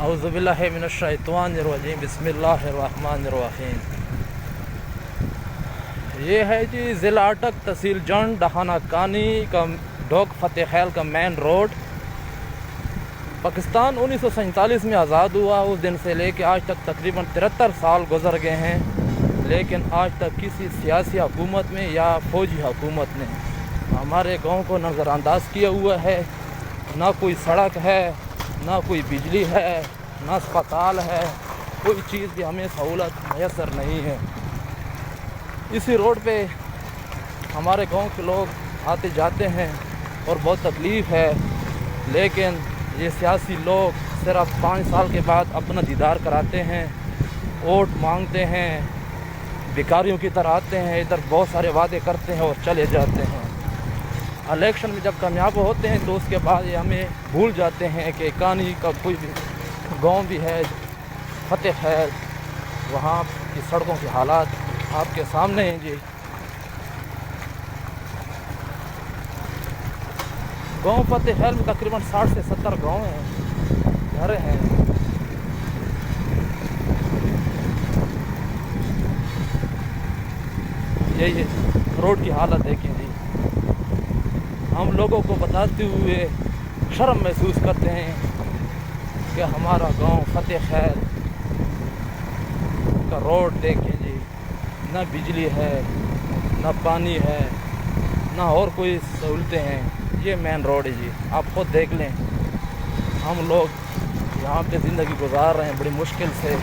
اعوذ باللہ من الشیطان الرجیم بسم اللہ الرحمن الرحیم۔ یہ ہے جی ضلع اٹک تحصیل جنڈ ڈہانہ کانی کا ڈوک فتح خیل کا مین روڈ۔ پاکستان 1947 میں آزاد ہوا، اس دن سے لے کے آج تک تقریباً 73 سال گزر گئے ہیں، لیکن آج تک کسی سیاسی حکومت میں یا فوجی حکومت نے ہمارے گاؤں کو نظر انداز کیا ہوا ہے۔ نہ کوئی سڑک ہے، نہ کوئی بجلی ہے، نہ اسپتال ہے، کوئی چیز بھی ہمیں سہولت میسر نہیں ہے۔ اسی روڈ پہ ہمارے گاؤں کے لوگ آتے جاتے ہیں اور بہت تکلیف ہے، لیکن یہ سیاسی لوگ صرف 5 سال کے بعد اپنا دیدار کراتے ہیں، ووٹ مانگتے ہیں، بھکاریوں کی طرح آتے ہیں، ادھر بہت سارے وعدے کرتے ہیں اور چلے جاتے ہیں۔ الیکشن میں جب کامیاب ہوتے ہیں تو اس کے بعد یہ ہمیں بھول جاتے ہیں کہ کانی کا کوئی بھی گاؤں بھی ہے فتح خیل، وہاں کی سڑکوں کے حالات آپ کے سامنے ہیں جی۔ گاؤں فتح خیل میں تقریباً 60 سے 70 گاؤں ہیں، گھر ہیں۔ یہ روڈ کی حالت دیکھیں جی۔ ہم لوگوں کو بتاتے ہوئے شرم محسوس کرتے ہیں کہ ہمارا گاؤں فتح خیل کا روڈ دیکھیں جی، نہ بجلی ہے، نہ پانی ہے، نہ اور کوئی سہولتیں ہیں۔ یہ مین روڈ ہے جی، آپ خود دیکھ لیں۔ ہم لوگ یہاں پہ زندگی گزار رہے ہیں بڑی مشکل سے۔